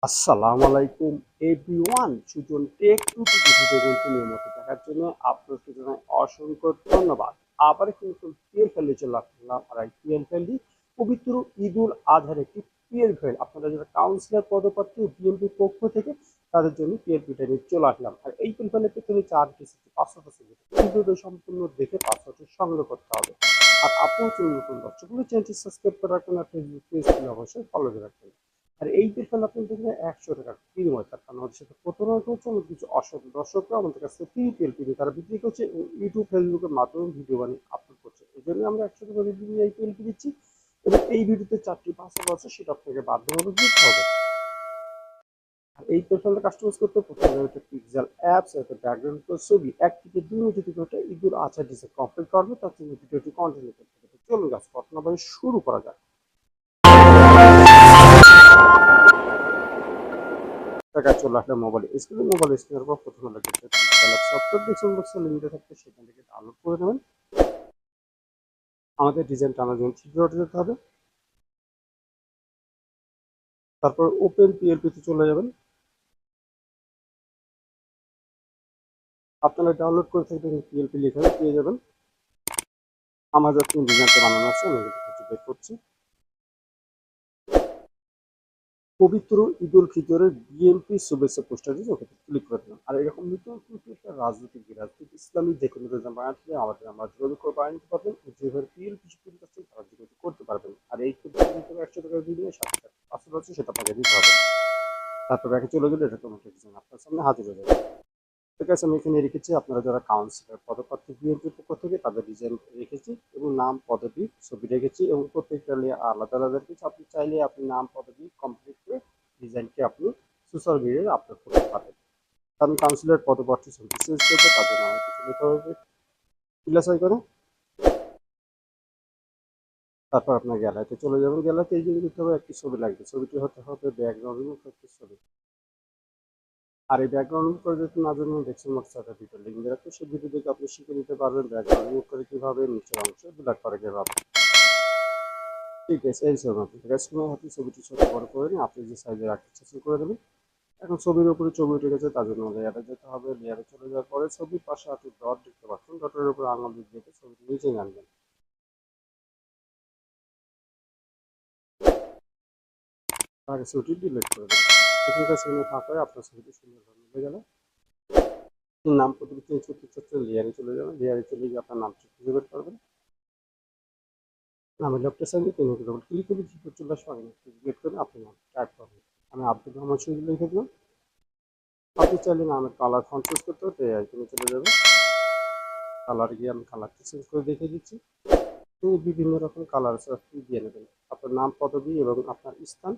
আসসালামু আলাইকুম everyone. Sujan tech two video নিয়মিত দেখার জন্য আপনাকে জানাই অসংখ্য ধন্যবাদ। আবার কিন্তু পিএলএল চলে আসলাম। আর এই পিএলএল পবিত্র ঈদুল আজহার একটি পিএলএল আপনারা যারা কাউন্সিলর পদপ্রার্থী বিএনপির পক্ষ থেকে তাদের জন্য পিএলপিটা নিয়ে চলে আসলাম। আর এই পিএলএলের পেছনে চারটি পাসওয়ার্ড ভিডিওটা সম্পূর্ণ দেখে পাসওয়ার্ডটি সংগ্রহ করতে হবে। আর আপনার জন্য নতুন দর্শকগুলো চ্যানেলটি সাবস্ক্রাইব করে রাখবেন আর ফেসবুক পেজটি অবশ্যই ফলো করে রাখবেন। আর এই পেছনে আপনি দেখবেন 100 টাকার বিনিময়, তার কারণ আমাদের সাথে প্রতারণা করছে অনেক কিছু অসৎ দর্শকরা আমাদের কাছে ফ্রি পিএলপি তারা বিক্রি করছে এবং ইউটিউব ফেসবুকের মাধ্যমে ভিডিও বানিয়ে আপলোড করছে। এই জন্য আমরা 100 টাকা বিনিময়ে এই পিএলপি দিচ্ছি এবং এই ভিডিওতে চারটি পাসওয়ার্ড আছে, সেটা আপনাকে বাধ্যতামূলক দিতে হবে। আর এই পেছনে কাস্টমাইজ করতে প্রথমে একটা পিক্সেল অ্যাপস, একটা ব্যাকগ্রাউন্ড ছবি 1 থেকে 2 মিনিট থেকে একটা ঈদুল আজহা ডিজাইন কমপ্লিট করবে, তার জন্য ভিডিওটি কন্টিনিউ করতে হবে। চলুন গাছ প্রথমে শুরু করা যাক। টাকায় চলে আসলে মোবাইল স্ক্রিনের পর প্রথমে লাগবে সফটওয়্যার ডিসক্রিপশন বক্সে লিঙ্ক থাকবে, সেখান থেকে ডাউনলোড করে নেবেন। আমাদের ডিজাইন টানার জন্য থ্রি যেতে হবে, তারপর ওপেন পিএলপি তে চলে যাবেন। আপনারা ডাউনলোড করে থাকবেন পিএলপি লিখে পেয়ে যাবেন। আমার যত ডিজাইনটা বানানো আছে আমি এটা বের করছি। পবিত্র ঈদুল ফিতরের বিএনপি শুভেচ্ছা পোস্টারে ওকে ক্লিক করে দিলাম। আর এরকম নতুন একটা রাজনৈতিক ইসলামী যে কোনো ডিজাইন বানাতে আমাদের আমরা যোগাযোগ করে বানাতে পারবেন। যেভাবে পিএলপি শুরু করতে তারা যোগাযোগ করতে পারবেন। আর এই ক্ষেত্রে 100 টাকার বিনিময়ে 7 পাসওয়ার্ড আছে, সেটা আপনাকে দিতে হবে। তারপর ব্যাকে চলে গেলে এটা তোমার ডিজাইন আপনার সামনে হাজির হয়ে যাবে। ঠিক আছে, আমি এখানে রেখেছি আপনারা যারা কাউন্সিলর পদপ্রার্থী বিএনপির পক্ষ থেকে তাদের ডিজাইন রেখেছি এবং নাম পদবি ছবি রেখেছি এবং প্রত্যেকটা আলাদা আলাদা রেখেছি। আপনি চাইলে আপনি নাম পদবি কমপ্লিট করে ডিজাইনকে আপনি সোশ্যাল মিডিয়ায় আপলোড করতে পারেন। আমি কাউন্সিলর পদপ্রার্থী ছবি চেঞ্জ করবো, তাদের নাম কিছু নিতে হবে প্লাস করে। তারপর আপনার গ্যালারিতে চলে যাবেন। গ্যালারিতে এই জন্য দিতে হবে একটি ছবি লাগবে, ছবিটি হতে হবে ব্যাকগ্রাউন্ড একটি ছবি। আর এই ব্যাকগ্রাউন্ড রিমুভ করে যদি না জানেন ডেস্কটপ মাস্টার ভিডিও লিঙ্ক দিয়ে রাখতে সেই ভিডিও দেখে আপনি শিখে নিতে পারবেন ব্যাকগ্রাউন্ড রিমুভ করে কীভাবে, নিচের অংশে ব্ল্যাক করে কীভাবে। ঠিক আছে, এই ছবি আপনি সময় আপনি ছবিটি ছোট বড় করে নিন, আপনি যে সাইজে রাখতে চেষ্টা করে দেবেন। এখন ছবির উপরে ছবি উঠে গেছে, তার জন্য লেয়ারে যেতে হবে। লেয়ারে চলে যাওয়ার পরে ছবির পাশে আপনি ডট দেখতে পাচ্ছেন, ডটের উপরে আঙুল দিয়ে রেখে ছবিটি নিচে আনবেন। আগে ছবিটি ডিলিট করে দেবেন। এখানকার সিনে ফাঁকা হয়ে আপনার ছবিটি সুন্দরভাবে মিলে গেল। নাম পদ্ধতি চেঞ্জ করতে চাচ্ছেন, লেয়ারে চলে যাবেন। লেয়ারে চলে গিয়ে আপনার নামটি খুঁজে বের করবেন। আমি লেফটের সাইডে পেন ডবল ক্লিক করে জিপে চলে আসবো। আমি ক্লিক করে আপনি নাম টাইপ করবেন। আমি আব্দুল রহমান শহীদ লিখে দিলাম। আপনি চাইলে নামের কালার ফন্ট চুজ করতে হবে, এই আইকনে চলে যাবে। কালার গিয়ে আমি কালারটি চেঞ্জ করে দেখিয়ে দিচ্ছি। তিনি বিভিন্ন রকম কালার আছে, আপনি দিয়ে নেবেন। আপনার নাম পদবি এবং আপনার স্থান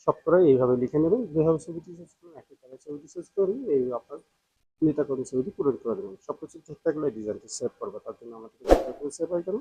সব করে এইভাবে লিখে নেবেন। যেভাবে ছবিটি চেঞ্জ করবেন একই কালার ছবিটি চেঞ্জ করবেন, এই আপনার নেতাকর্মী ছবিটি পূরণ করে দেবেন। সব কিছু ঠিক থাকলে ডিজাইনটি সেভ করবে, তার জন্য আমাদের সেভ হয় কেন।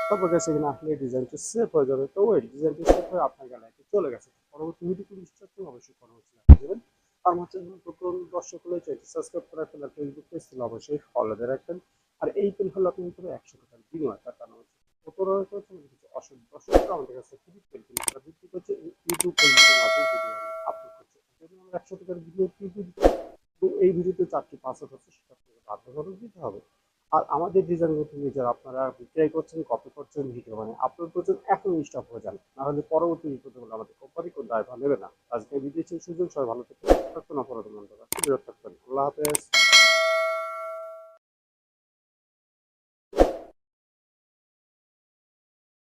তারপর কাছে এখানে আসলে ডিজাইনটি সেভ হয়ে যাবে। তো ওই ডিজাইনটি সেভ হয়ে আপনার গ্যালারিতে চলে গেছে। পরবর্তী ভিডিওগুলো ইনস্ট্রাকশন অবশ্যই পরবর্তী দেবেন। আর হচ্ছে নতুন দর্শক হলে চ্যানেলটি সাবস্ক্রাইব করে রাখবেন আর ফেসবুক পেজ থেকে অবশ্যই ফলো দিয়ে রাখবেন। আর এই পেন হলো আপনি কিন্তু 100 টাকার বিনিময়, তার কারণ হচ্ছে প্রতারণা করছে কিছু অসৎ দর্শকরা আমাদের কাছে ফ্রি পেন তারা বিক্রি করছে ইউটিউব ফেসবুকের মাধ্যমে ভিডিও আপলোড করছে। এই জন্য আমরা 100 টাকার ভিডিও দিচ্ছি এবং এই ভিডিওতে 4টি পাসওয়ার্ড হচ্ছে, সেটা আপনাকে বাধ্যতামূলক দিতে হবে। আর আমাদের ডিজাইনগুলো নিজেরা আপনারা বিক্রয় করছেন, কপি করছেন, ভিডিও মানে আপলোড করছেন, এখন স্টপ হয়ে যান, নাহলে পরবর্তী বিপদগুলো আমাদের কোম্পানি কোন দায়ভার নেবে না। আজকে ভিডিও সুযোগ, সবাই ভালো থাকবেন, অপরাধ মন্তব্য বিরত থাকবেন। আল্লাহ হাফেজ।